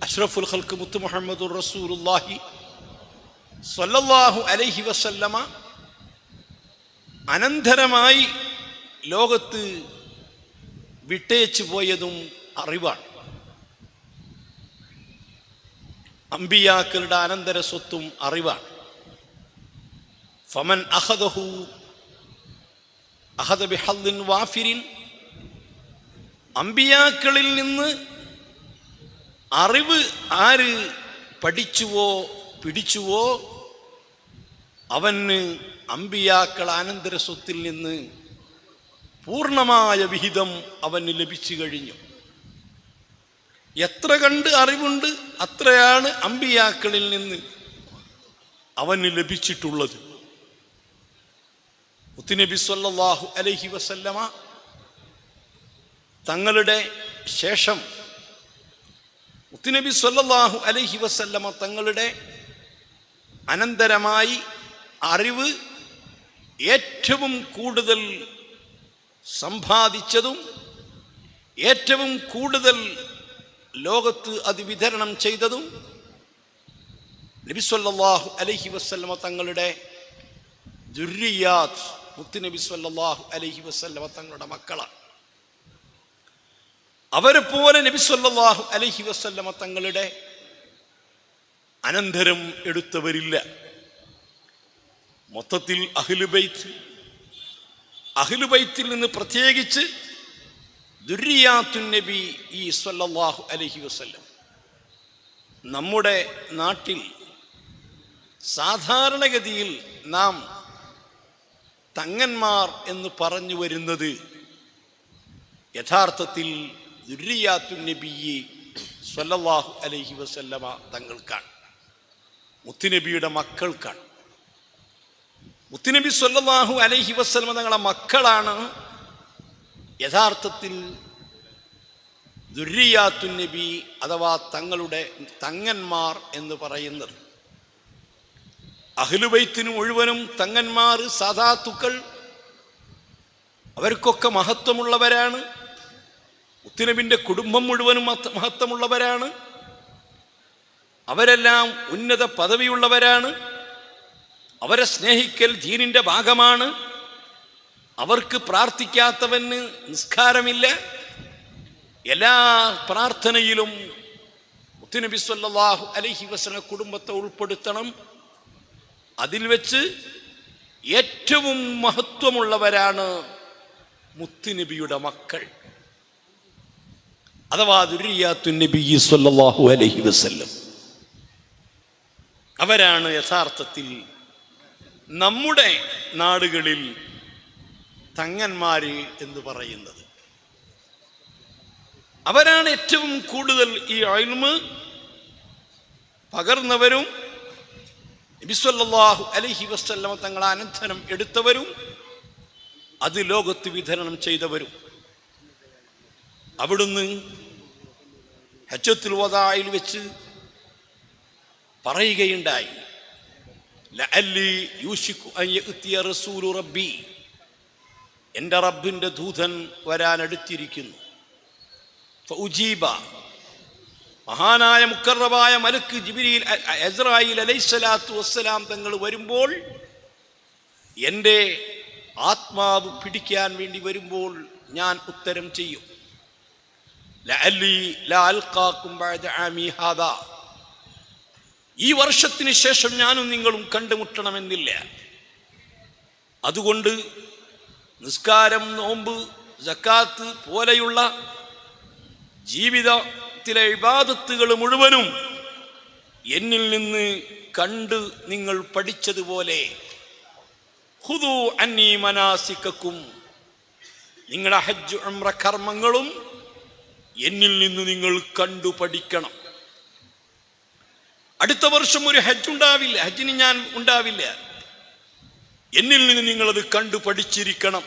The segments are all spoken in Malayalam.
അഷ്റഫുൽ ഖൽഖ് മുത്ത് മുഹമ്മദുർ റസൂലുള്ളാഹി സ്വല്ലല്ലാഹു അലൈഹി വസല്ലമ അനന്തരമായി ലോകത്ത് വിട്ടേച്ചു പോയതും അറിവാണ്. അമ്പിയാക്കളുടെ അനന്തര സ്വത്തും അറിവാണ്. ഫമൻ അഖദഹു അഖദ ബിഹദ്ദിൻ വാഫിരിൻ. അമ്പിയാക്കളിൽ നിന്ന് അറിവ് ആര് പഠിച്ചുവോ പിടിച്ചുവോ അവന് അമ്പിയാക്കൾ അനന്തര സ്വത്തിൽ നിന്ന് പൂർണ്ണമായ വിഹിതം അവന് ലഭിച്ചു കഴിഞ്ഞു. എത്ര കണ്ട് അറിവുണ്ട് അത്രയാണ് അമ്പിയാക്കളിൽ നിന്ന് അവന് ലഭിച്ചിട്ടുള്ളത്. മുത്തുനബി സ്വല്ലല്ലാഹു അലൈഹി വസല്ലമ തങ്ങളുടെ ശേഷം മുത്തുനബി സ്വല്ലല്ലാഹു അലൈഹി വസല്ലമ തങ്ങളുടെ അനന്തരമായി അറിവ് ഏറ്റവും കൂടുതൽ സമ്പാദിച്ചതും ഏറ്റവും കൂടുതൽ ലോകത്ത് അത് വിതരണം ചെയ്തതും നബി സ്വല്ലല്ലാഹു അലൈഹി വസല്ലമ തങ്ങളുടെ ദുർരിയാത്ത് മുത്തുനബി സ്വല്ലല്ലാഹു അലൈഹി വസല്ലമ തങ്ങളുടെ മക്കളാണ്. അവരെ പോലെ നബി സ്വല്ലല്ലാഹു അലൈഹി വസല്ലമ തങ്ങളുടെ അനന്തരം എടുത്തവരില്ല. മൊത്തത്തിൽ അഹ്ലുബൈത്തിൽ നിന്ന് പ്രത്യേകിച്ച് ദുർരിയാത്തുൻ നബി ഈ സ്വല്ലല്ലാഹു അലൈഹി വസല്ലം. നമ്മുടെ നാട്ടിൽ സാധാരണഗതിയിൽ നാം തങ്ങന്മാർ എന്ന് പറഞ്ഞു വരുന്നത് യഥാർത്ഥത്തിൽ ദുർരിയാത്തുൻ നബി സ്വല്ലല്ലാഹു അലൈഹി വസല്ലമ തങ്ങൾക്കാണ്, മുത്തുനബിയുടെ മക്കൾക്കാണ്. മുത്തുനബി സ്വല്ലല്ലാഹു അലൈഹി വസല്ലമ തങ്ങളുടെ മക്കളാണ് യഥാർത്ഥത്തിൽ ദുർരിയാത്തുൻ നബി അഥവാ തങ്ങളുടെ തങ്ങന്മാർ എന്ന് പറയുന്നത്. അഹ്ലുബൈത്തിന് മുഴുവനും തങ്ങന്മാർ സാദാത്തുക്കൾ അവർക്കൊക്കെ മഹത്വമുള്ളവരാണ്. മുത്തുനബിൻ്റെ കുടുംബം മുഴുവനും മഹത്വമുള്ളവരാണ്. അവരെല്ലാം ഉന്നത പദവിയുള്ളവരാണ്. അവരെ സ്നേഹിക്കൽ ദീനിൻ്റെ ഭാഗമാണ്. അവർക്ക് പ്രാർത്ഥിക്കാത്തവന് നിസ്കാരമില്ല. എല്ലാ പ്രാർത്ഥനയിലും മുത്തുനബി സ്വല്ലല്ലാഹു അലൈഹി വസല്ലം കുടുംബത്തെ ഉൾപ്പെടുത്തണം. അതിൽ വെച്ച് ഏറ്റവും മഹത്വമുള്ളവരാണ് മുത്തുനബിയുടെ മക്കൾ അഥവാ ദുർരിയാത്തുൻ നബി സ്വല്ലല്ലാഹു അലൈഹി വസല്ലം. അവരാണ് യഥാർത്ഥത്തിൽ നമ്മുടെ നാടുകളിൽ തങ്ങന്മാര് എന്ന് പറയുന്നത്. അവരാണ് ഏറ്റവും കൂടുതൽ ഈ ഇൽമ് പകർന്നവരും നബി സ്വല്ലല്ലാഹു അലൈഹി വസല്ലം തങ്ങളെ അനന്തരം എടുത്തവരും അത് ലോകത്ത് വിതരണം ചെയ്തവരും. അവിടുന്ന് ഹജ്ജത്തുൽ വദാഇൽ വെച്ച് പറയുകയുണ്ടായി, ലഅല്ലി യൂശികു അൻ യഅതിയ റസൂലു റബ്ബി, എൻ്റെ റബ്ബിൻ്റെ ദൂതൻ വരാനടുത്തിരിക്കുന്നു. ഫഉജീബ, മഹാനായ മുക്കറബായ മലക്ക് ജിബ്രീൽ അസ്രായീൽ അലൈഹിസ്സലാത്തു വസ്സലാം തങ്ങൾ വരുമ്പോൾ, എൻ്റെ ആത്മാവ് പിടിക്കാൻ വേണ്ടി വരുമ്പോൾ ഞാൻ ഉത്തരം ചെയ്യും. ലഅല്ലി ലാ അൽഖാകും ബഅദ ആമി ഹാദാ, ഈ വർഷത്തിന് ശേഷം ഞാനും നിങ്ങളും കണ്ടുമുട്ടണമെന്നില്ല. അതുകൊണ്ട് നിസ്കാരം, നോമ്പ്, സക്കാത്ത് പോലെയുള്ള ജീവിതത്തിലെ ഇബാദത്തുകൾ മുഴുവനും എന്നിൽ നിന്ന് കണ്ട് നിങ്ങൾ പഠിച്ചതുപോലെ ഖുദൂ അന്നീ മനാസികക്കും, നിങ്ങളുടെ ഹജ്ജ് ഉംറ കർമ്മങ്ങളും എന്നിൽ നിന്ന് നിങ്ങൾ കണ്ടു പഠിക്കണം. അടുത്ത വർഷം ഒരു ഹജ്ജ് ഉണ്ടാവില്ല, ഹജ്ജിന് ഞാൻ ഉണ്ടാവില്ല. എന്നിൽ നിന്ന് നിങ്ങളത് കണ്ടു പഠിച്ചിരിക്കണം.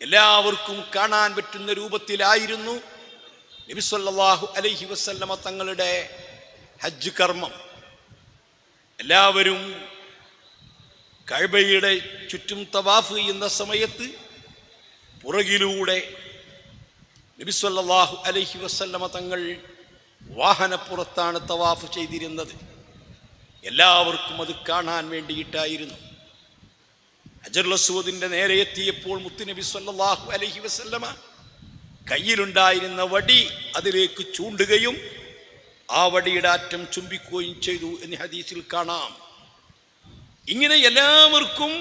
എല്ലാവർക്കും കാണാൻ പറ്റുന്ന രൂപത്തിലായിരുന്നു നബി സല്ലല്ലാഹു അലൈഹി വസല്ലമ തങ്ങളുടെ ഹജ്ജ് കർമ്മം. എല്ലാവരും കഅബയുടെ ചുറ്റും തവാഫ് ചെയ്യുന്ന സമയത്ത് പുറകിലൂടെ നബി സല്ലല്ലാഹു അലൈഹി വസല്ലമ തങ്ങൾ വാഹനപ്പുറത്താണ് തവാഫ് ചെയ്തിരുന്നത്. എല്ലാവർക്കും അത് കാണാൻ വേണ്ടിയിട്ടായിരുന്നു. ഹജറുൽ അസ്വദിന്റെ നേരെ എത്തിയപ്പോൾ മുത്തുനബി സല്ലല്ലാഹു അലൈഹി വസല്ലമ കയ്യിലുണ്ടായിരുന്ന വടി അതിലേക്ക് ചൂണ്ടുകയും ആ വടിയുടെ അറ്റം ചുംബിക്കുകയും ചെയ്തു എന്ന് ഹദീസിൽ കാണാം. ഇങ്ങനെ എല്ലാവർക്കും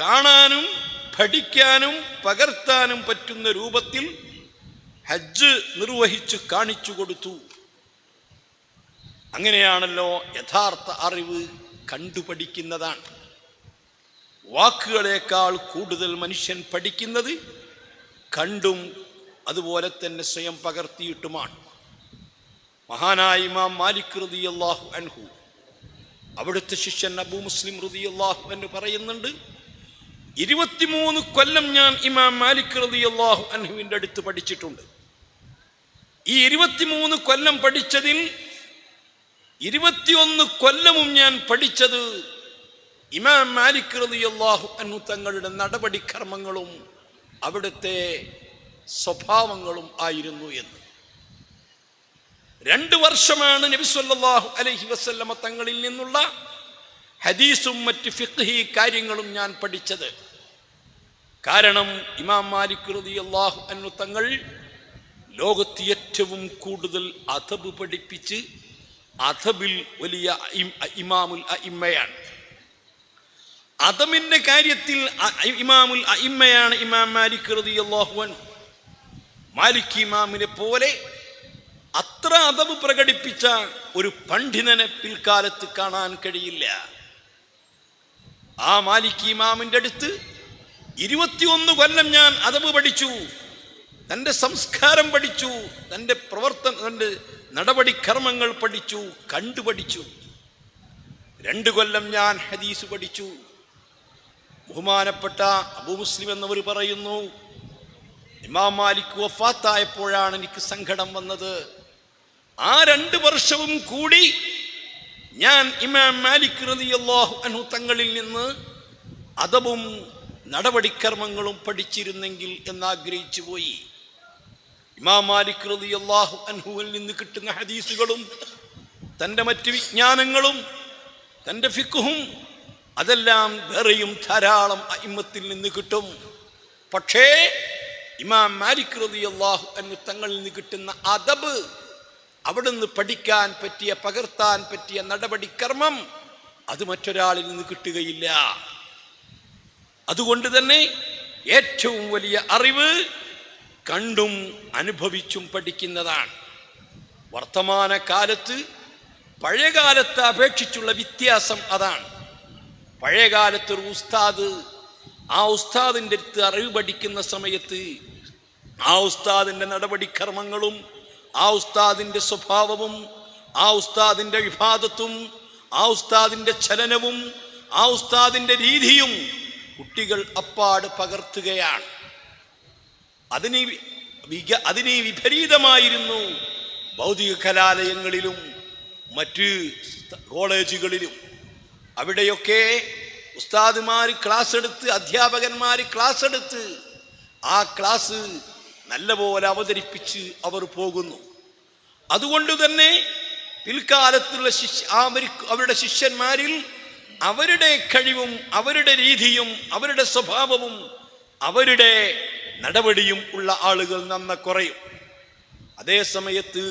കാണാനും പഠിക്കാനും പകർത്താനും പറ്റുന്ന രൂപത്തിൽ ഹജ്ജ് നിർവഹിച്ച് കാണിച്ചു കൊടുത്തു. അങ്ങനെയാണല്ലോ യഥാർത്ഥ അറിവ് കണ്ടുപഠിക്കുന്നതാണ്. വാക്കുകളേക്കാൾ കൂടുതൽ മനുഷ്യൻ പഠിക്കുന്നത് കണ്ടും അതുപോലെ തന്നെ സ്വയം പകർത്തിയിട്ടുമാണ്. മഹാനായ ഇമാം മാലിക് റളിയല്ലാഹു അൻഹു, അവിടുത്തെ ശിഷ്യൻ അബൂ മുസ്ലിം റളിയല്ലാഹു അൻഹു പറയുന്നുണ്ട്, 23 കൊല്ലം ഞാൻ ഇമാം മാലിക് റളിയല്ലാഹു അൻഹുവിൻ്റെ അടുത്ത് പഠിച്ചിട്ടുണ്ട്. ഈ 23 കൊല്ലം പഠിച്ചതിൽ 21 കൊല്ലവും ഞാൻ പഠിച്ചത് ഇമാം മാലിക് റളിയല്ലാഹു അൻഹു തങ്ങളുടെ നടപടിക്രമങ്ങളും അവിടുത്തെ സ്വഭാവങ്ങളും ആയിരുന്നു എന്ന്. 2 വർഷമാണ് നബി സല്ലല്ലാഹു അലൈഹി വസല്ലമ തങ്ങളിൽ നിന്നുള്ള ഹദീസും മറ്റ് ഫിഖ്ഹി കാര്യങ്ങളും ഞാൻ പഠിച്ചത്. കാരണം ഇമാം മാലിക് റളിയല്ലാഹു അൻഹു തങ്ങൾ ലോകത്ത് ഏറ്റവും കൂടുതൽ അദബ് പഠിപ്പിച്ച് അദബിൽ വലിയ ഇമാമുൽ അഇമ്മയാണ്. അദബിന്റെ കാര്യത്തിൽ ഇമാമുൽ അഇമ്മയാണ് ഇമാം മാലിക് റളിയല്ലാഹു അൻഹു. മാലിക് ഇമാമിനെ പോലെ അത്ര അദബ് പ്രകടിപ്പിച്ച ഒരു പണ്ഡിതനെ പിൽക്കാലത്ത് കാണാൻ കഴിയില്ല. ആ മാലിക് ഇമാമിന്റെ അടുത്ത് 21 കൊല്ലം ഞാൻ അദബ് പഠിച്ചു, തൻ്റെ സംസ്കാരം പഠിച്ചു, തൻ്റെ തൻ്റെ നടപടിക്രമങ്ങൾ പഠിച്ചു, കണ്ടുപഠിച്ചു. 2 കൊല്ലം ഞാൻ ഹദീസ് പഠിച്ചു. ബഹുമാനപ്പെട്ട അബൂ മുസ്ലിം എന്നവർ പറയുന്നു, ഇമാം മാലിക് വഫാത്തായപ്പോഴാണ് എനിക്ക് സങ്കടം വന്നത്. ആ 2 വർഷവും കൂടി ഞാൻ ഇമാം മാലിക് റളിയല്ലാഹു അൻഹു തങ്ങളിൽ നിന്ന് അദബും നടപടിക്രമങ്ങളും പഠിച്ചിരുന്നെങ്കിൽ എന്നാഗ്രഹിച്ചു പോയി. ഇമാം മാലിക് റളിയല്ലാഹു അൻഹുവിൽ നിന്ന് കിട്ടുന്ന ഹദീസുകളും തൻ്റെ മറ്റ് വിജ്ഞാനങ്ങളും തൻ്റെ ഫിഖ്ഹും അതെല്ലാം വേറെയും ധാരാളം അഇമ്മത്തിൽ നിന്ന് കിട്ടും. പക്ഷേ ഇമാം മാലിക് റളിയല്ലാഹു അൻഹു തങ്ങളിൽ നിന്ന് കിട്ടുന്ന അദബ്, അവിടുന്ന് പഠിക്കാൻ പറ്റിയ പകർത്താൻ പറ്റിയ നടപടിക്രമം അത് മറ്റൊരാളിൽ നിന്ന് കിട്ടുകയില്ല. അതുകൊണ്ട് തന്നെ ഏറ്റവും വലിയ അറിവ് കണ്ടും അനുഭവിച്ചും പഠിക്കുന്നതാണ്. വർത്തമാനകാലത്ത് പഴയകാലത്തെ അപേക്ഷിച്ചുള്ള വ്യത്യാസം അതാണ്. പഴയകാലത്തൊരു ഉസ്താദ്, ആ ഉസ്താദിൻ്റെ അടുത്ത് അറിവ് പഠിക്കുന്ന സമയത്ത് ആ ഉസ്താദിൻ്റെ നടപടിക്രമങ്ങളും ആ ഉസ്താദിൻ്റെ സ്വഭാവവും ആ ഉസ്താദിൻ്റെ ഇബാദത്തും ആ ഉസ്താദിൻ്റെ ചലനവും ആ ഉസ്താദിൻ്റെ രീതിയും കുട്ടികൾ അപ്പാട് പകർത്തുകയാണ്. അതിന് വിപരീതമായിരുന്നു ഭൗതിക കലാലയങ്ങളിലും മറ്റ് കോളേജുകളിലും. അവിടെയൊക്കെ ഉസ്താദുമാർ ക്ലാസ് എടുത്ത്, അധ്യാപകന്മാർ ക്ലാസ് എടുത്ത് ആ ക്ലാസ് നല്ലപോലെ അവതരിപ്പിച്ച് അവർ പോകുന്നു. അതുകൊണ്ട് തന്നെ പിൽക്കാലത്തുള്ള അവരുടെ ശിഷ്യന്മാരിൽ അവരുടെ കഴിവും അവരുടെ രീതിയും അവരുടെ സ്വഭാവവും അവരുടെ നടപടിയും ഉള്ള ആളുകൾ നന്ന കുറയും. അതേ സമയത്ത്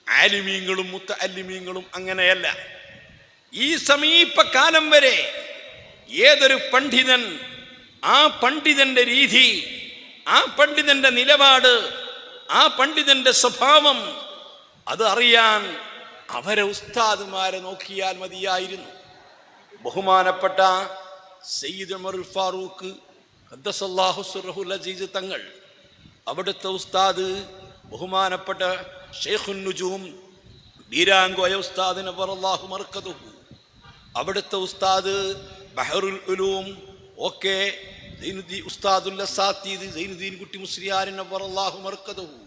ആലിമീങ്ങളും മുത്തഅല്ലിമീങ്ങളും അങ്ങനെയല്ല. ഈ സമീപകാലം വരെ ഏതൊരു പണ്ഡിതൻ, ആ പണ്ഡിതന്റെ രീതി, ആ പണ്ഡിതന്റെ നിലപാട്, ആ പണ്ഡിതന്റെ സ്വഭാവം അത് അറിയാൻ അവരെ ഉസ്താദുമാരെ നോക്കിയാൽ മതിയായിരുന്നു. ബഹുമാനപ്പെട്ട സയ്യിദ് ഉമറുൽ ഫാറൂഖ് ഖദ്ദസല്ലാഹു സിർറഹുൽ അസീസ് തങ്ങൾ, അവിടുത്തെ ഉസ്താദ് ബഹുമാനപ്പെട്ട ഷെയ്ഖുൻ നുജൂം ബീരാങ്കോയ ഉസ്താദ് നവ്വറല്ലാഹു മർക്കദഹു, അവിടുത്തെ ഉസ്താദ് ബഹറുൽ ഉലൂം ഒക്കെ ഉസ്താദുൽ അസാത്തീദ് സൈനുദ്ദീൻ കുട്ടി മുസ്ലിയാർ നവ്വറല്ലാഹു മർക്കദഹു,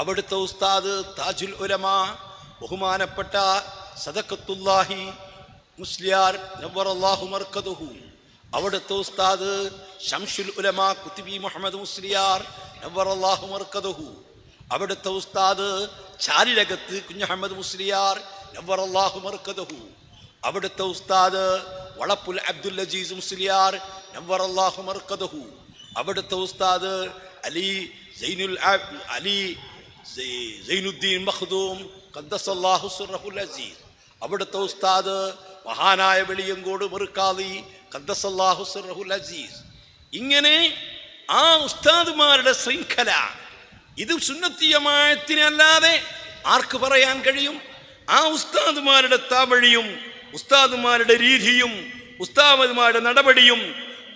അവിടുത്തെ ഉസ്താദ് താജുൽ ഉലമാ ബഹുമാനപ്പെട്ട സദഖത്തുല്ലാഹി മുസ്ലിയാർ നവ്വറല്ലാഹു മർക്കദഹു, അവിടുത്തെ ഉസ്താദ് ശംസുൽ ഉലമാ കുത്തുബി മുഹമ്മദ് മുസ്ലിയാർ നവ്വറല്ലാഹു മർക്കദഹു, അവിടുത്തെ ഉസ്താദ് ചാലിലകത്ത് കുഞ്ഞഹമ്മദ് മുസ്ലിയാർ നവ്വറല്ലാഹു മർക്കദഹു, അവിടുത്തെ ഉസ്താദ് വളപ്പുൽ അബ്ദുൽ അസീസ് മുസ്ലിയാർ നവ്വറല്ലാഹു മർക്കദഹു, അവിടുത്തെ ഉസ്താദ് അലി സൈനുദ്ദീൻ മഖ്ദൂം ഖദ്ദസല്ലാഹു സിർറഹുൽ അസീസ്, അവിടുത്തെ ഉസ്താദ് മഹാനായ വെളിയങ്കോട് മുർക്കാദി ഖദ്ദസല്ലാഹു സിർറഹുൽ അസീസ്. ഇങ്ങനെ ആ ഉസ്താദുമാരുടെ ശൃംഖല, ഇത് സുന്നത്തി ജമാഅത്തിനല്ലാതെ ആർക്ക് പറയാൻ കഴിയും? ആ ഉസ്താദുമാരുടെ താവഴിയും ഉസ്താദുമാരുടെ രീതിയും ഉസ്താദുമാരുടെ നടപടിയും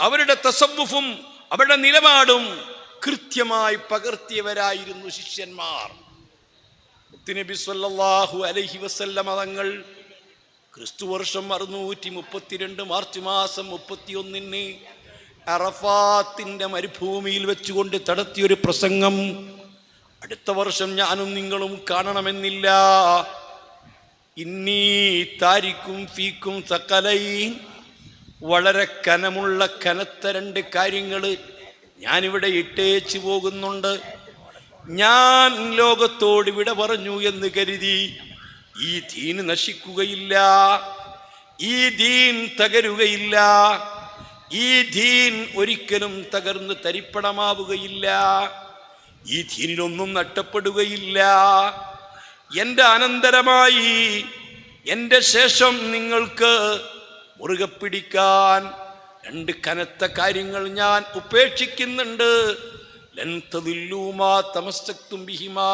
അവരുടെ തസവ്വുഫും അവരുടെ നിലപാടും കൃത്യമായി പകർത്തിയവരായിരുന്നു ശിഷ്യന്മാർ. മുത്തുനബി സ്വല്ലല്ലാഹു അലൈഹി വസല്ലമ തങ്ങൾ ക്രിസ്തുവർഷം 632 മാർച്ച് മാസം 31 അറഫാത്തിന്റെ മരുഭൂമിയിൽ വെച്ചുകൊണ്ട് നടത്തിയൊരു പ്രസംഗം അടുത്ത വർഷം ഞാനും നിങ്ങളും കാണണമെന്നില്ല. ഇന്നീ താരിക്കും ഫീക്കും സകലൈൻ, വളരെ കനമുള്ള കനത്ത 2 കാര്യങ്ങൾ ഞാനിവിടെ ഇട്ടേച്ചു പോകുന്നുണ്ട്. ഞാൻ ലോകത്തോട് വിട പറഞ്ഞു എന്ന് കരുതി ഈ ദീൻ നശിക്കുകയില്ല, ഈ ദീൻ തകരുകയില്ല, ഈ ദീൻ ഒരിക്കലും തകർന്ന് തരിപ്പണമാവുകയില്ല, ഈ ദീനിലൊന്നും നഷ്ടപ്പെടുകയില്ല. എൻ്റെ അനന്തരമായി എൻ്റെ ശേഷം നിങ്ങൾക്ക് മുറുകെ പിടിക്കാൻ 2 കനത്ത കാര്യങ്ങൾ ഞാൻ ഉപേക്ഷിക്കുന്നുണ്ട്. ലൻ തദില്ലൂ മാ തമസ്സക്തും ബിഹിമാ.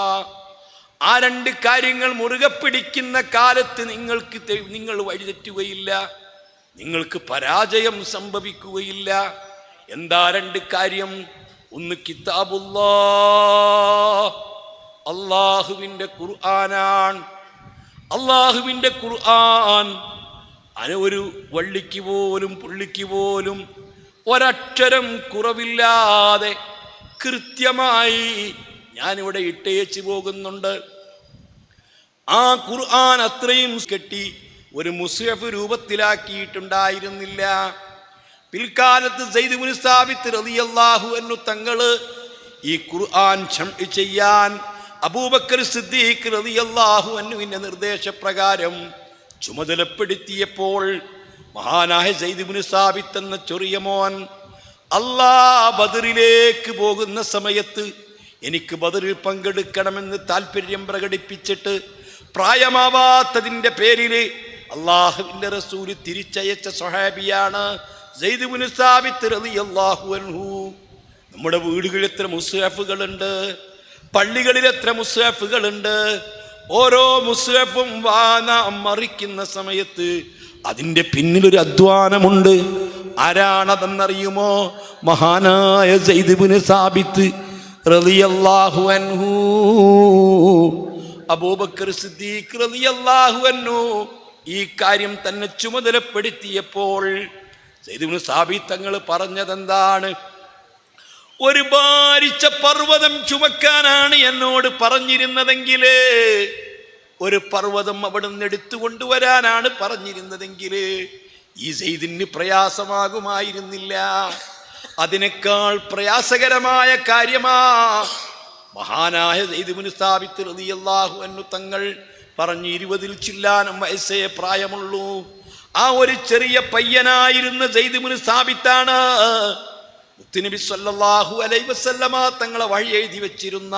ആ 2 കാര്യങ്ങൾ മുറുകെ പിടിക്കുന്ന കാലത്ത് നിങ്ങൾ വഴിതെറ്റുകയില്ല, നിങ്ങൾക്ക് പരാജയം സംഭവിക്കുകയില്ല. എന്താ 2 കാര്യം? ഒന്ന് കിതാബുല്ലാഹ്, അള്ളാഹുവിൻ്റെ ഖുർആനാണ്. അള്ളാഹുവിൻ്റെ ഖുർആൻ ഒരു വള്ളിക്ക് പോലും പുള്ളിക്ക് പോലും ഒരക്ഷരം കുറവില്ലാതെ കൃത്യമായി ഞാനിവിടെ ഇട്ടേച്ചു പോകുന്നുണ്ട്. ആ ഖുർആൻ അത്രയും കെട്ടി ഒരു മുസ്ഹഫ് രൂപത്തിലാക്കിയിട്ടുണ്ടായിരുന്നില്ല. പിൽക്കാലത്ത് സയ്യിദ് ഇബ്നു സാബിത്ത് റളിയല്ലാഹു അൻഹു തങ്ങള് ഈ ഖുർആൻ ജംഅ് ചെയ്യാൻ അബൂബക്കർ സിദ്ദീഖ് റളിയല്ലാഹു അൻഹുവിന്റെ നിർദ്ദേശപ്രകാരം ചുമതലപ്പെടുത്തിയപ്പോൾ മഹാനായ സയ്യിദ് ഇബ്നു സാബിത്ത് എന്ന ചെറിയ മോൻ ബദറിലേക്ക് പോകുന്ന സമയത്ത് എനിക്ക് ബദറിൽ പങ്കെടുക്കണമെന്ന് താല്പര്യം പ്രകടിപ്പിച്ചിട്ട് പ്രായമാവാത്തതിൻ്റെ പേരിൽ അള്ളാഹുവിൻ്റെ റസൂൽ തിരിച്ചയച്ച സ്വഹാബിയാണ് സയ്യിദ് ഇബ്നു സാബിത്ത് റളിയല്ലാഹു അൻഹു. നമ്മുടെ വീടുകളിൽ എത്ര മുസ്ഹഫുകളുണ്ട്, പള്ളികളിൽ എത്ര മുസ്ഹഫുകളുണ്ട്. ഓരോ മുസ്ഹഫും മറിക്കുന്ന സമയത്ത് അതിൻ്റെ പിന്നിലൊരു അധ്വാനമുണ്ട്. ആരാണതെന്നറിയുമോ? മഹാനായ സയ്യിദ് ഇബ്നു സാബിത്ത് റളിയല്ലാഹു അൻഹു. അബൂബക്കർ സിദ്ദീഖ് റളിയല്ലാഹു അൻഹു ഈ കാര്യം തന്നെ ചുമതലപ്പെടുത്തിയപ്പോൾ സയ്യിദ് ഇബ്നു സാബിത്ത് തങ്ങൾ പറഞ്ഞതെന്താണ്? ഒരു ഭാരിച്ച പർവ്വതം ചുമക്കാനാണ് എന്നോട് പറഞ്ഞിരുന്നതെങ്കിൽ, ഒരു പർവ്വതം അവിടെ നിന്ന് എടുത്തുകൊണ്ടുവരാനാണ് പറഞ്ഞിരുന്നതെങ്കിൽ ഈ സയ്യിദിന് പ്രയാസമാകുമായിരുന്നില്ല. അതിനേക്കാൾ പ്രയാസകരമായ കാര്യമാ മഹാനായ സയ്യിദ് ഇബ്നു സാബിത്ത് റളിയല്ലാഹു അൻഹു തങ്ങൾ പറഞ്ഞു 20 ചില്ലാനം വയസ്സേ പ്രായമുള്ളൂ. ആ ഒരു ചെറിയ പയ്യനായിരുന്ന സയ്യിദ് ഇബ്നു സാബിത്താണ് മുത്തുനബി സ്വല്ലല്ലാഹു അലൈഹി വസല്ലമ തങ്ങളെ വഴി എഴുതി വെച്ചിരുന്ന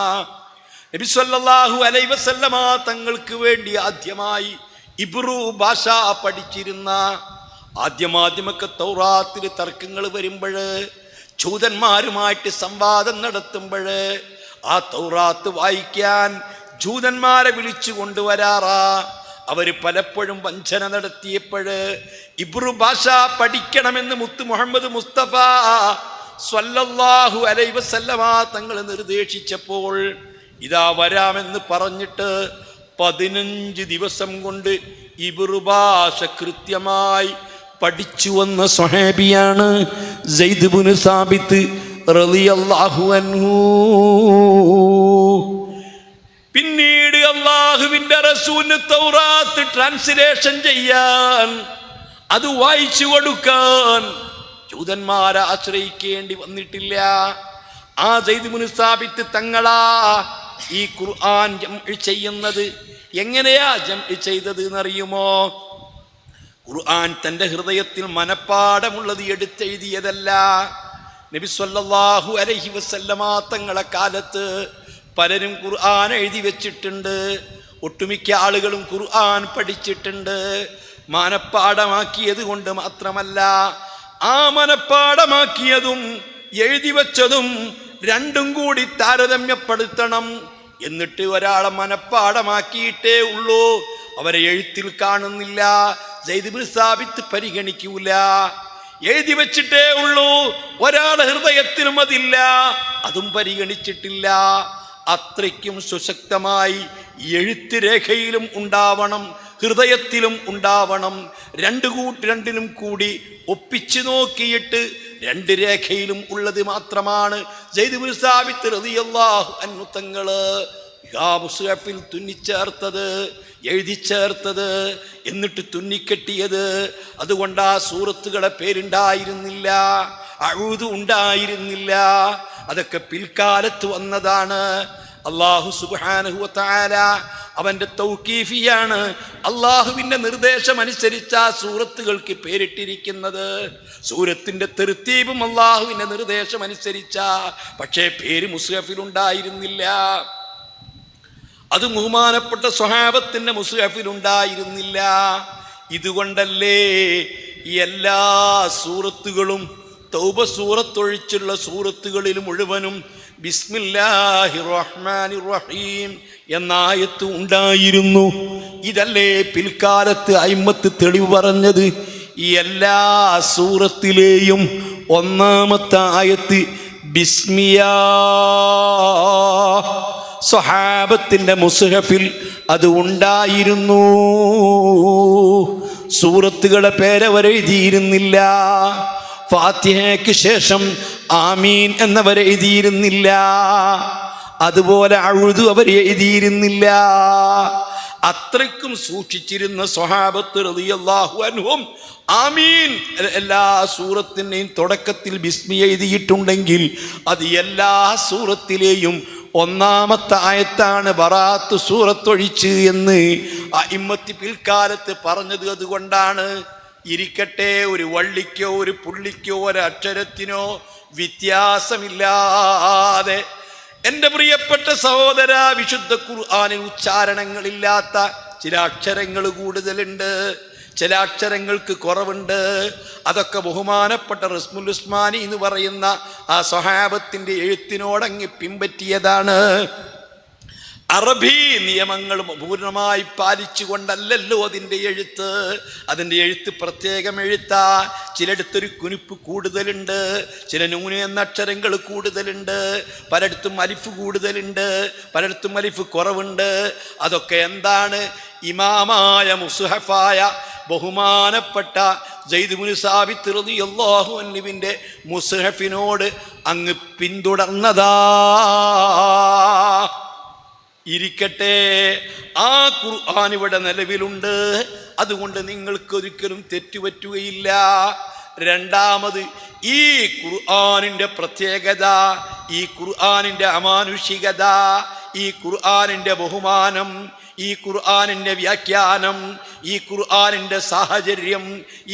നബി സ്വല്ലല്ലാഹു അലൈഹി വസല്ലമ തങ്ങൾക്ക് വേണ്ടി ആദ്യമായി ഇബ്രു ഭാഷ പഠിച്ചിരുന്ന, ആദ്യമൊക്കെ തൗറാത്തിൽ തർക്കങ്ങൾ വരുമ്പോൾ ജൂതന്മാരുമായിട്ട് സംവാദം നടത്തുമ്പോൾ ആ തൗറാത്ത് വായിക്കാൻ ജൂതന്മാരെ വിളിച്ചു കൊണ്ടുവരാറാ. അവർ പലപ്പോഴും വഞ്ചന നടത്തിയപ്പോൾ ഇബ്രു ഭാഷ പഠിക്കണമെന്ന് മുത്ത് മുഹമ്മദ് മുസ്തഫ സ്വല്ലല്ലാഹു അലൈഹി വസല്ലമ തങ്ങൾ നിർദ്ദേശിച്ചപ്പോൾ ഇതാ വരാമെന്ന് പറഞ്ഞിട്ട് 15 ദിവസം കൊണ്ട് ഇബ്രു ഭാഷ കൃത്യമായി പഠിച്ചു വന്ന സ്വഹാബിയാണ് സയ്യിദ് ഇബ്നു സാബിത്ത് റളിയല്ലാഹു അൻഹു. പിന്നീട് അല്ലാഹുവിൻ്റെ റസൂലിന് തൗറാത്ത് ട്രാൻസ്ലേഷൻ ചെയ്യാൻ, അത് വായിച്ചു കൊടുക്കാൻ ജൂതന്മാരെ ആശ്രയിക്കേണ്ടി വന്നിട്ടില്ല. ആ സയ്യിദ് ഇബ്നു സാബിത്ത് തങ്ങളാ ഈ ഖുർആൻ ജംഇ ചെയ്യുന്നത്. എങ്ങനെയാ ജംഇ ചെയ്തത് എന്നറിയുമോ? ഖുർആൻ തൻ്റെ ഹൃദയത്തിൽ മനപ്പാടമുള്ളത് എടുത്തെഴുതിയതല്ല. നബി സല്ലല്ലാഹു അലൈഹി വസല്ലമ തങ്ങളെ കാലത്ത് പലരും ഖുർആൻ എഴുതി വെച്ചിട്ടുണ്ട്. ഒട്ടുമിക്ക ആളുകളും ഖുർആൻ പഠിച്ചിട്ടുണ്ട്. മനപ്പാടമാക്കിയത് കൊണ്ട് മാത്രമല്ല, ആ മനപ്പാടമാക്കിയതും എഴുതി വെച്ചതും രണ്ടും കൂടി താരതമ്യപ്പെടുത്തണം. എന്നിട്ട് ഒരാളെ മനപ്പാടമാക്കിയിട്ടേ ഉള്ളൂ, അവരെ എഴുത്തിൽ കാണുന്നില്ല. സയ്യിദ് ഇബ്നു സാബിത്ത് പരിഗണിക്കൂല. എഴുതി വെച്ചിട്ടേ ഉള്ളൂ, ഒരാളുടെ ഹൃദയത്തിലും അതില്ല, അതും പരിഗണിച്ചിട്ടില്ല. അത്രയ്ക്കും സുശക്തമായി എഴുത്ത് രേഖയിലും ഉണ്ടാവണം, ഹൃദയത്തിലും ഉണ്ടാവണം. രണ്ടിലും കൂടി ഒപ്പിച്ചു നോക്കിയിട്ട് രണ്ട് രേഖയിലും ഉള്ളത് മാത്രമാണ് സയ്യിദ് ഇബ്നു സാബിത്ത് റളിയല്ലാഹു അൻഹു തങ്ങള് മുസ്ഹഫിൽ തുന്നിച്ചേർത്തത്, എഴുതി ചേർത്തത്, എന്നിട്ട് തുന്നിക്കെട്ടിയത്. അതുകൊണ്ട് ആ സൂറത്തുകളെ പേരുണ്ടായിരുന്നില്ല, അഊദു ഉണ്ടായിരുന്നില്ല. അതൊക്കെ പിൽക്കാലത്ത് വന്നതാണ്. അല്ലാഹു സുബ്ഹാനഹു വ തആല അവന്റെ തൗഖീഫിയാണ്. അള്ളാഹുവിന്റെ നിർദ്ദേശം അനുസരിച്ച സൂറത്തുകൾക്ക് പേരിട്ടിരിക്കുന്നത്. സൂറത്തിന്റെ തെർത്തീബും അള്ളാഹുവിന്റെ നിർദ്ദേശം അനുസരിച്ച, പക്ഷേ പേര് മുസ്ഹഫിൽ ഉണ്ടായിരുന്നില്ല. അത് ബഹുമാനപ്പെട്ട സ്വഹാബത്തിന്റെ മുസ്ഹഫിൽ ഉണ്ടായിരുന്നില്ല. ഇതുകൊണ്ടല്ലേ എല്ലാ സൂറത്തുകളും തൗബ സൂറത്തൊഴിച്ചുള്ള സൂറത്തുകളിൽ മുഴുവനും ബിസ്മില്ലാഹിർ റഹ്മാനിർ റഹീം എന്ന ആയത്ത് ഉണ്ടായിരുന്നു. ഇതല്ലേ പിൽക്കാലത്ത് അയിമ്മത്ത് തെളിവ് പറഞ്ഞത്. ഈ എല്ലാ സൂറത്തിലെയും ഒന്നാമത്തെ ആയത്ത് ബിസ്മിയാ. സ്വഹാബത്തിന്റെ മുസ്ഹഫിൽ അത് ഉണ്ടായിരുന്നു. സൂറത്തുകളെ പേരവരെഴുതിയിരുന്നില്ല. ഫാത്തിഹയ്ക്ക് ശേഷം ആമീൻ എന്നവരെഴുതിയിരുന്നില്ല. അതുപോലെ അഊദു അവർ എഴുതിയിരുന്നില്ല. അത്രയ്ക്കും സൂക്ഷിച്ചിരുന്ന സ്വഹാബത്ത് റളിയല്ലാഹു അൻഹും ആമീൻ എല്ലാ സൂറത്തിൻ്റെയും തുടക്കത്തിൽ ബിസ്മി എഴുതിയിട്ടുണ്ടെങ്കിൽ അത് എല്ലാ സൂറത്തിലെയും ഒന്നാമത്തെ ആയത്താണ് ബറാത്ത് സൂറത്തൊഴിച്ച് എന്ന് അഇമ്മത്ത് പിൽക്കാലത്ത് പറഞ്ഞത്. അതുകൊണ്ടാണ്. ഇരിക്കട്ടെ, ഒരു വള്ളിക്കോ ഒരു പുള്ളിക്കോ ഒരക്ഷരത്തിനോ വ്യത്യാസമില്ലാതെ എൻ്റെ പ്രിയപ്പെട്ട സഹോദര, വിശുദ്ധ ഖുർആനിൽ ഉച്ചാരണങ്ങളില്ലാത്ത ചില അക്ഷരങ്ങൾ കൂടുതലുണ്ട്, ചില അക്ഷരങ്ങൾക്ക് കുറവുണ്ട്. അതൊക്കെ ബഹുമാനപ്പെട്ട റസ്മുൽ ഉസ്മാനി എന്ന് പറയുന്ന ആ സ്വഹാബത്തിന്റെ എഴുത്തിനോടങ്ങ് പിൻപറ്റിയതാണ്. അറബി നിയമങ്ങൾ പൂർണ്ണമായി പാലിച്ചുകൊണ്ടല്ലല്ലോ അതിൻ്റെ എഴുത്ത്. അതിൻ്റെ എഴുത്ത് പ്രത്യേകം എഴുത്താ. ചിലയിടത്തൊരു കുനിപ്പ് കൂടുതലുണ്ട്, ചില നൂന് എന്ന അക്ഷരങ്ങൾ കൂടുതലുണ്ട്, പലയിടത്തും അലിഫ് കൂടുതലുണ്ട്, പലയിടത്തും അലിഫ് കുറവുണ്ട്. അതൊക്കെ എന്താണ്? ഇമാമായ മുസ്ഹഫായ ബഹുമാനപ്പെട്ട സയ്യിദ് ഇബ്നു സാബിത്ത് റളിയല്ലാഹു അൻഹുവിന്റെ മുസ്ഹഫിനോട് അങ്ങ് പിന്തുടർന്നതാ. ഇരിക്കട്ടെ, ആ ഖുർആൻ ഇവിടെ നിലവിലുണ്ട്. അതുകൊണ്ട് നിങ്ങൾക്ക് ഒരിക്കലും തെറ്റുപറ്റുകയില്ല. രണ്ടാമത്, ഈ ഖുർആനിന്റെ പ്രത്യേകത, ഈ ഖുർആനിന്റെ അമാനുഷികത, ഈ ഖുർആനിന്റെ ബഹുമാനം, ഈ ഖുർആനിന്റെ വ്യാഖ്യാനം, ഈ ഖുർആനിന്റെ സാഹചര്യം,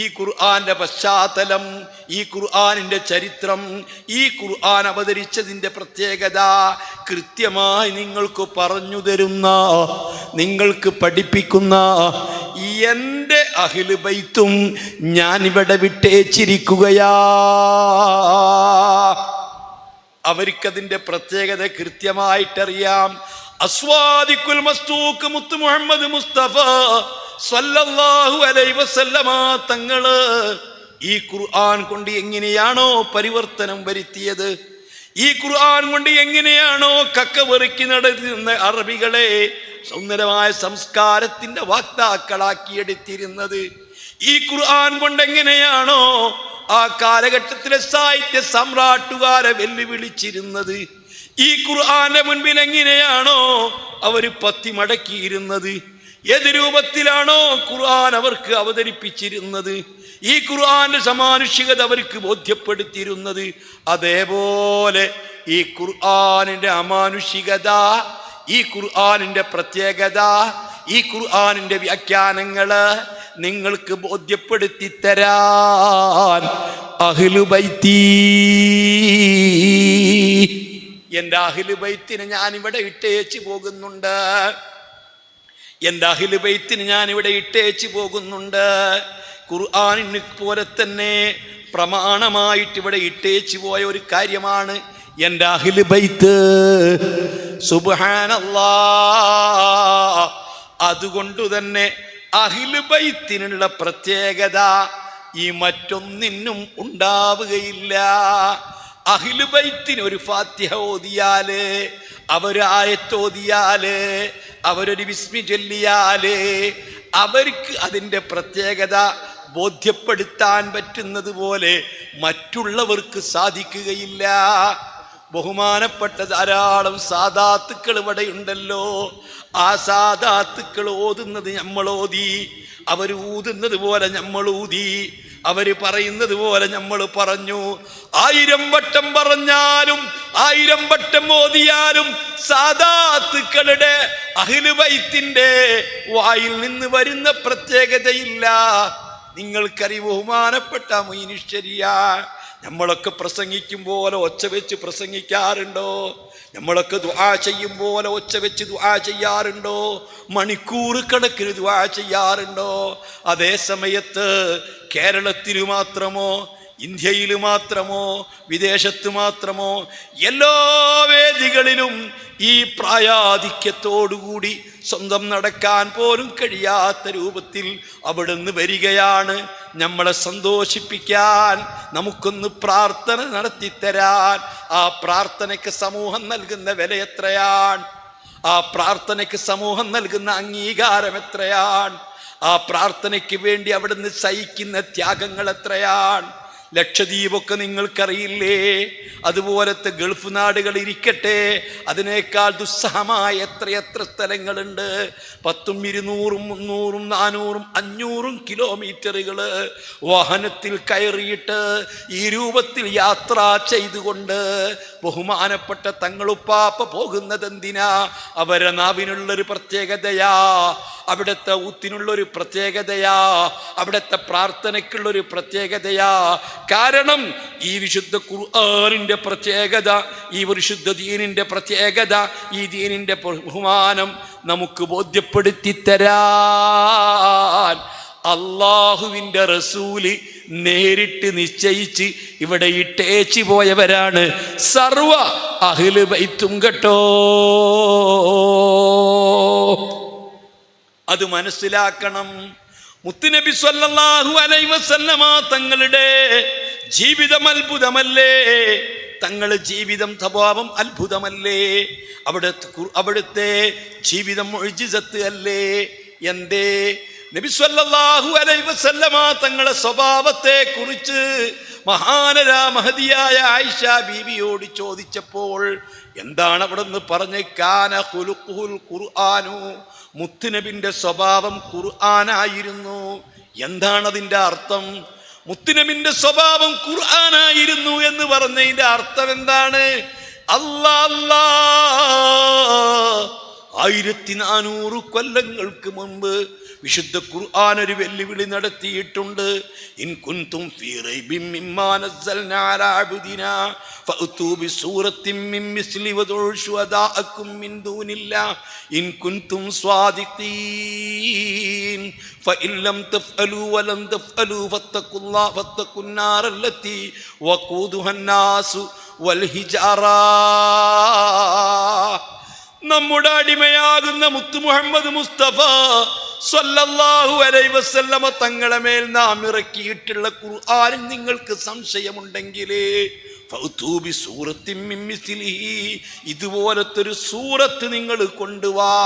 ഈ ഖുർആന്റെ പശ്ചാത്തലം, ഈ ഖുർആനിന്റെ ചരിത്രം, ഈ ഖുർആൻ അവതരിച്ചതിൻ്റെ പ്രത്യേകത കൃത്യമായി നിങ്ങൾക്ക് പറഞ്ഞു തരുന്ന, നിങ്ങൾക്ക് പഠിപ്പിക്കുന്ന എൻ്റെ അഹ്ലു ബൈത്തും ഞാനിവിടെ വിട്ടേച്ചിരിക്കുകയാ. അവർക്കതിൻ്റെ പ്രത്യേകത കൃത്യമായിട്ടറിയാം. അസ്വാദിഖുൽ മസ്തൂഖ് മുത്ത് മുഹമ്മദ് മുസ്തഫ സല്ലല്ലാഹു അലൈഹി വസല്ലമ തങ്ങള് ഈ ഖുർആൻ കൊണ്ട് എങ്ങനെയാണോ പരിവർത്തനം വരുത്തിയത്, ഈ ഖുർആൻ കൊണ്ട് എങ്ങനെയാണോ കക്കവെറുക്കി നടത്തുന്ന അറബികളെ സുന്ദരമായ സംസ്കാരത്തിന്റെ വാക്താക്കളാക്കിയെടുത്തിരുന്നത്, ഈ ഖുർആൻ കൊണ്ട് എങ്ങനെയാണോ ആ കാലഘട്ടത്തിലെ സാഹിത്യ സമ്രാട്ടുകാരെ വെല്ലുവിളിച്ചിരുന്നത്, ഈ ഖുർആന്റെ മുൻപിൽ എങ്ങനെയാണോ അവർ പത്തി മടക്കിയിരുന്നത്, ഏത് രൂപത്തിലാണോ ഖുർആൻ അവർക്ക് അവതരിപ്പിച്ചിരുന്നത്, ഈ ഖുർആന്റെ സമാനുഷികത അവർക്ക് ബോധ്യപ്പെടുത്തിയിരുന്നത്, അതേപോലെ ഈ ഖുർആനിന്റെ അമാനുഷികത ഈ ഖുർആനിന്റെ പ്രത്യേകത, ഈ ഖുർആനിന്റെ വ്യാഖ്യാനങ്ങള് നിങ്ങൾക്ക് ബോധ്യപ്പെടുത്തി തരാൻ അഹ്ലു ബൈത്തി, എൻ്റെ അഹ്ലു ബൈത്തിനെ ഞാനിവിടെ ഇട്ടേച്ച് പോകുന്നുണ്ട്. എൻ്റെ അഹ്ലു ബൈത്തിനെ ഞാനിവിടെ ഇട്ടേച്ച് പോകുന്നുണ്ട്. ഖുർആനിന് പോലെ തന്നെ പ്രമാണമായിട്ട് ഇവിടെ ഇട്ടേച്ച് പോയ ഒരു കാര്യമാണ് എൻ്റെ അഹ്ലു ബൈത്ത്. സുബ്ഹാനല്ലാഹ്. അതുകൊണ്ട് തന്നെ അഹ്ലു ബൈത്തിനുള്ള പ്രത്യേകത ഈ മറ്റൊന്നിനും ഉണ്ടാവുകയില്ല. അഹ്ലു ബൈത്തിന് ഒരു ഫാത്തിഹ ഓതിയാല്, അവര് ആയത്തോതിയാല്, അവരൊരു ബിസ്മി ചൊല്ലിയാല് അവർക്ക് അതിൻ്റെ പ്രത്യേകത ബോധ്യപ്പെടുത്താൻ പറ്റുന്നത് പോലെ മറ്റുള്ളവർക്ക് സാധിക്കുകയില്ല. ബഹുമാനപ്പെട്ട ധാരാളം സാദാത്തുക്കൾ ഇവിടെ ഉണ്ടല്ലോ. ആ സാദാത്തുക്കൾ ഓതുന്നത് നമ്മൾ ഓതി, അവർ ഊതുന്നത് പോലെ നമ്മൾ ഊതി, അവര് പറയുന്നത് പോലെ നമ്മൾ പറഞ്ഞു. 1000 വട്ടം പറഞ്ഞാലും 1000 വട്ടം ഓതിയാലും സാദാത്തുക്കളുടെ അഹ്ലു ബൈത്തിന്റെ വായിൽ നിന്ന് വരുന്ന പ്രത്യേകതയില്ല. നിങ്ങൾക്കറിവ് ബഹുമാനപ്പെട്ട മുഈനുശ്ശേരിയ, നമ്മളൊക്കെ പ്രസംഗിക്കും പോലെ ഒച്ച വെച്ച് പ്രസംഗിക്കാറുണ്ടോ? നമ്മളൊക്കെ ദുആ ചെയ്യും പോലെ ഒച്ച വെച്ച് ദുആ ചെയ്യാറുണ്ടോ? മണിക്കൂർ കണക്കിന് ദുആ ചെയ്യാറുണ്ടോ? അതേ സമയത്ത് കേരളത്തിൽ മാത്രമോ, ഇന്ത്യയിൽ മാത്രമോ, വിദേശത്ത് മാത്രമോ, എല്ലാ വേദികളിലും ഈ പ്രായാധിക്യത്തോടുകൂടി സ്വന്തം നടക്കാൻ പോലും കഴിയാത്ത രൂപത്തിൽ അവിടുന്ന് വരികയാണ് നമ്മളെ സന്തോഷിപ്പിക്കാൻ, നമുക്കൊന്ന് പ്രാർത്ഥന നടത്തിത്തരാൻ. ആ പ്രാർത്ഥനയ്ക്ക് സമൂഹം നൽകുന്ന വില എത്രയാണ്? ആ പ്രാർത്ഥനയ്ക്ക് സമൂഹം നൽകുന്ന അംഗീകാരം എത്രയാണ്? ആ പ്രാർത്ഥനയ്ക്ക് വേണ്ടി അവിടുന്ന് സഹിക്കുന്ന ത്യാഗങ്ങൾ എത്രയാണ്? ലക്ഷദ്വീപൊക്കെ നിങ്ങൾക്കറിയില്ലേ? അതുപോലത്തെ ഗൾഫ് നാടുകൾ ഇരിക്കട്ടെ, അതിനേക്കാൾ ദുസ്സഹമായ എത്രയെത്ര സ്ഥലങ്ങളുണ്ട്. 10, 200, 300, 400, 500 കിലോമീറ്ററുകൾ വാഹനത്തിൽ കയറിയിട്ട് ഈ രൂപത്തിൽ യാത്ര ചെയ്തുകൊണ്ട് ബഹുമാനപ്പെട്ട തങ്ങളുപ്പാപ്പ പോകുന്നത് എന്തിനാ? അവരെ നാവിനുള്ളൊരു പ്രത്യേകതയാ, അവിടുത്തെ ഊത്തിനുള്ളൊരു പ്രത്യേകതയാ, അവിടുത്തെ പ്രാർത്ഥനയ്ക്കുള്ളൊരു പ്രത്യേകതയാ. കാരണം ഈ വിശുദ്ധ ഖുർആനിന്റെ പ്രത്യേകത, ഈ വിശുദ്ധ ദീനിന്റെ പ്രത്യേകത, ഈ ദീനിന്റെ ബഹുമാനം നമുക്ക് ബോധ്യപ്പെടുത്തി തരാൻ അല്ലാഹുവിൻ്റെ റസൂല് നേരിട്ട് നിശ്ചയിച്ച് ഇവിടെ ഇട്ടേച്ച് പോയവരാണ് സർവ അഹ്ലു ബൈത്തും കേട്ടോ. അത് മനസ്സിലാക്കണം. മുത്തുനബി സ്വല്ലല്ലാഹു അലൈഹി വസല്ലമ തങ്ങളുടെ ജീവിതം അത്ഭുതമല്ലേ? തങ്ങളുടെ ജീവിതം സ്വഭാവം അത്ഭുതമല്ലേ? അവിടുത്തെ ജീവിതം മുഅ്ജിസത്ത് അല്ലേ? എന്തേ? നബി സ്വല്ലല്ലാഹു അലൈഹി വസല്ലമ തങ്ങളുടെ സ്വഭാവത്തെ കുറിച്ച് മഹാനരാമഹദിയായ ആയിഷ ബീവിയോട് ചോദിച്ചപ്പോൾ എന്താണ് അവിടുന്ന് പറഞ്ഞ്? കാന ഖുലുഖുൽ ഖുർആനു, മുത്തുനബിന്റെ സ്വഭാവം ഖുർആനായിരുന്നു. എന്താണ് അതിൻ്റെ അർത്ഥം? മുത്തുനബിന്റെ സ്വഭാവം ഖുർആനായിരുന്നു എന്ന് പറഞ്ഞതിന്റെ അർത്ഥം എന്താണ്? അല്ലാ 1400 കൊല്ലങ്ങൾക്ക് മുമ്പ് വിശുദ്ധ ഖുർആൻ ഒരു വെല്ലുവിളി നടത്തിയിട്ടുണ്ട്. ഇൻ കുൻതും ഫീ റൈബിൻ മിമ്മാ നസ്സൽനാ അലാ അബ്ദിനാ ഫഅ്തൂ ബിസൂറത്തിൻ മിൻ മിസ്ലി വദഉ ശുഹദാഅക്കും മിൻ ദൂനില്ലാഹ് ഇൻ കുൻതും സ്വാദിഖീൻ ഫഇൻ ലം തഫ്അലൂ വലൻ തഫ്അലൂ ഫത്തഖുൻ നാർ അല്ലതി വഖൂദുഹാ അന്നാസു വൽ ഹിജാറ. നമ്മുടെ അടിമയാകുന്ന മുത്തു മുഹമ്മദ് മുസ്തഫ സ്വല്ലല്ലാഹു അലൈഹി വസല്ലമ തങ്ങളെ മേൽ നാം ഇറക്കിയിട്ടുള്ള ഖുർആനിൽ നിങ്ങൾക്ക് സംശയമുണ്ടെങ്കിൽ ഫൗതൂ ബി സൂറത്തിൻ മിൻ മിസ്ലിഹി, ഇതുപോലത്തെ ഒരു സൂറത്ത് നിങ്ങൾ കൊണ്ടുവാ.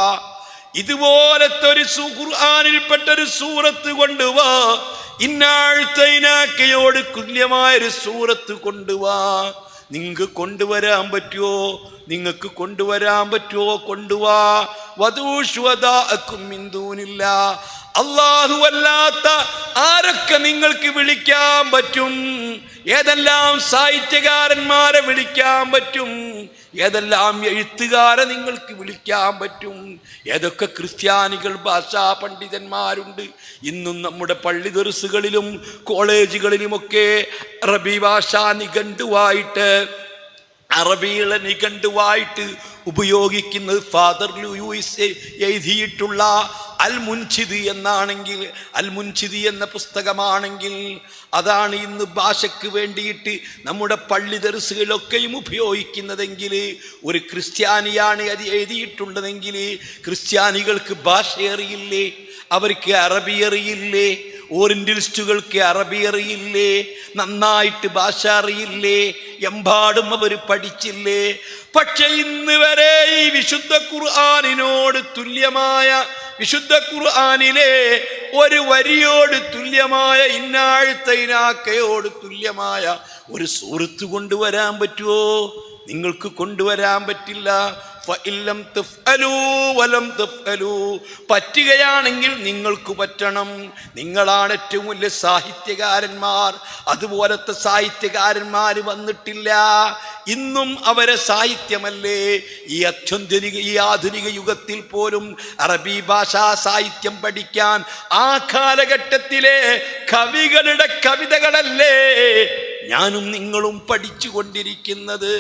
ഇതുപോലത്തെ ഒരു ഖുർആനിൽപ്പെട്ട ഒരു സൂറത്ത് കൊണ്ടുവാ. ഇന്നാഴ്ത്തൈനാക്കയോട് തുല്യമായൊരു സൂറത്ത് കൊണ്ടുവാ. നിങ്ങൾക്ക് കൊണ്ടുവരാൻ പറ്റുമോ? നിങ്ങൾക്ക് കൊണ്ടുവരാൻ പറ്റുമോ? കൊണ്ടുവാ. വധൂഷ്വദാഅക്കും മിൻ ദൂനില്ലാഹ്, അല്ലാഹു അല്ലാത്ത ആരൊക്കെ നിങ്ങൾക്ക് വിളിക്കാൻ പറ്റും? ഏതെല്ലാം സാഹിത്യകാരന്മാരെ വിളിക്കാൻ പറ്റും? ഏതെല്ലാം എഴുത്തുകാരെ നിങ്ങൾക്ക് വിളിക്കാൻ പറ്റും? ഏതൊക്കെ ക്രിസ്ത്യാനികൾ ഭാഷാ പണ്ഡിതന്മാരുണ്ട്? ഇന്നും നമ്മുടെ പള്ളി ദർസുകളിലും കോളേജുകളിലുമൊക്കെ അറബി ഭാഷാ നിഘണ്ടുവായിട്ട്, അറബിയിലെ നിഘണ്ടുവായിട്ട് ഉപയോഗിക്കുന്നത് ഫാദർ ലൂയിസ് എഴുതിയിട്ടുള്ള അൽ മുൻഷിദ് എന്നാണെങ്കിൽ, അൽ മുൻഷിദ് എന്ന പുസ്തകമാണെങ്കിൽ അതാണ് ഇന്ന് ഭാഷയ്ക്ക് വേണ്ടിയിട്ട് നമ്മുടെ പള്ളി ദർസുകളിലൊക്കെയും ഉപയോഗിക്കുന്നതെങ്കിൽ, ഒരു ക്രിസ്ത്യാനിയാണ് അത് എഴുതിയിട്ടുള്ളതെങ്കിൽ ക്രിസ്ത്യാനികൾക്ക് ഭാഷ അറിയില്ലേ? അവർക്ക് അറബി അറിയില്ലേ? ഓറിയന്റലിസ്റ്റുകൾക്ക് അറബി അറിയില്ലേ? നന്നായിട്ട് ഭാഷ അറിയില്ലേ? എമ്പാടും അവർ പഠിച്ചില്ലേ? പക്ഷെ ഇന്ന് വരെ ഈ വിശുദ്ധ ഖുർആനിനോട് തുല്യമായ, വിശുദ്ധ ഖുർആനിലെ ഒരു വരിയോട് തുല്യമായ, ഇന്നാഴ്ത്തൈനാക്കയോട് തുല്യമായ ഒരു സൂറത്ത് കൊണ്ടുവരാൻ പറ്റുമോ? നിങ്ങൾക്ക് കൊണ്ടുവരാൻ പറ്റില്ല. പറ്റുകയാണെങ്കിൽ നിങ്ങൾക്ക് പറ്റണം. നിങ്ങളാണ് ഏറ്റവും വലിയ സാഹിത്യകാരന്മാർ. അതുപോലത്തെ സാഹിത്യകാരന്മാർ വന്നിട്ടില്ല. ഇന്നും അവരെ സാഹിത്യമല്ലേ ഈ ഈ ആധുനിക യുഗത്തിൽ പോലും അറബി ഭാഷാ സാഹിത്യം പഠിക്കാൻ ആ കാലഘട്ടത്തിലെ കവികളുടെ കവിതകളല്ലേ ഞാനും നിങ്ങളും പഠിച്ചു കൊണ്ടിരിക്കുന്നത്?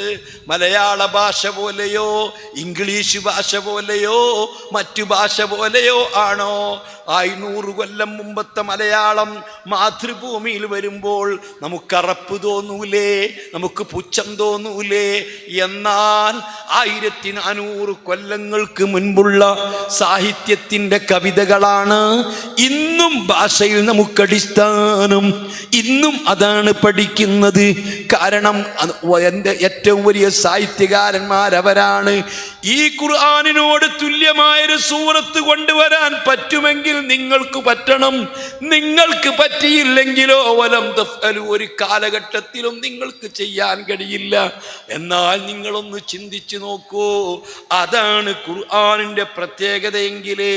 മലയാള ഭാഷ പോലെയോ ഇംഗ്ലീഷ് ഭാഷ പോലെയോ മറ്റു ഭാഷ പോലെയോ ആണോ? 500 കൊല്ലം മുമ്പത്തെ മലയാളം മാതൃഭൂമിയിൽ വരുമ്പോൾ നമുക്ക് അറപ്പ് തോന്നൂലേ? നമുക്ക് പുച്ഛം തോന്നൂലേ? എന്നാൽ 1400 കൊല്ലങ്ങൾക്ക് മുൻപുള്ള സാഹിത്യത്തിൻ്റെ കവിതകളാണ് ഇന്നും ഭാഷയിൽ നമുക്കടിസ്ഥാനം. ഇന്നും അതാണ് പഠിക്കുന്നത്. കാരണം എൻ്റെ ഏറ്റവും വലിയ സാഹിത്യകാരന്മാരവരാണ്. ഈ ഖുർആനിനോട് തുല്യമായൊരു സൂറത്ത് കൊണ്ടുവരാൻ പറ്റുമെങ്കിൽ നിങ്ങൾക്ക് പറ്റണം. നിങ്ങൾക്ക് പറ്റിയില്ലെങ്കിലോ വലം തഫ്അലു, ഒരു കാലഘട്ടത്തിലും നിങ്ങൾക്ക് ചെയ്യാൻ കഴിയില്ല. എന്നാൽ നിങ്ങളൊന്ന് ചിന്തിച്ചു നോക്കൂ, അതാണ് ഖുർആനിൻ്റെ പ്രത്യേകതയെങ്കിലേ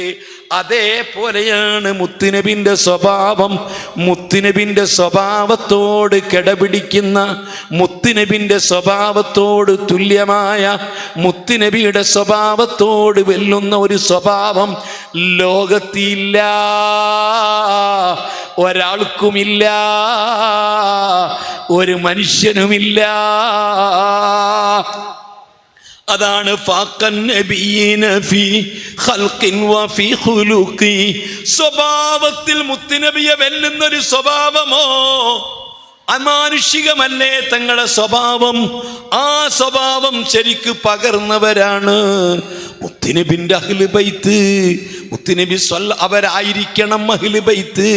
അതേപോലെയാണ് മുത്തുനബിൻ്റെ സ്വഭാവം. മുത്തുനബിൻ്റെ സ്വഭാവത്തോട് കിടപിടിക്കുന്ന, മുത്തുനബിൻ്റെ സ്വഭാവത്തോട് തുല്യമായ, മുത്തുനബിയുടെ സ്വഭാവത്തോട് വെല്ലുന്ന ഒരു സ്വഭാവം ലോകത്തില്ല, ഒരാൾക്കുമില്ല, ഒരു മനുഷ്യനുമില്ല. അതാണ് ഫാഖൻ നബിയ്യിന ഫീ ഖൽഖിൻ വഫീ ഖുലുഖി. സ്വഭാവത്തിൽ മുത്തുനബിയെ വെല്ലുന്നൊരു സ്വഭാവമോ? അമാനുഷികമല്ലേ തങ്ങളുടെ സ്വഭാവം? ആ സ്വഭാവം ശരിക്ക് പകർന്നവരാണ് മുത്തുനബിന്റെ അഹ്ലു ബൈത്ത്. മുത്തുനബി അവരായിരിക്കണം അഹ്ലു ബൈത്ത്.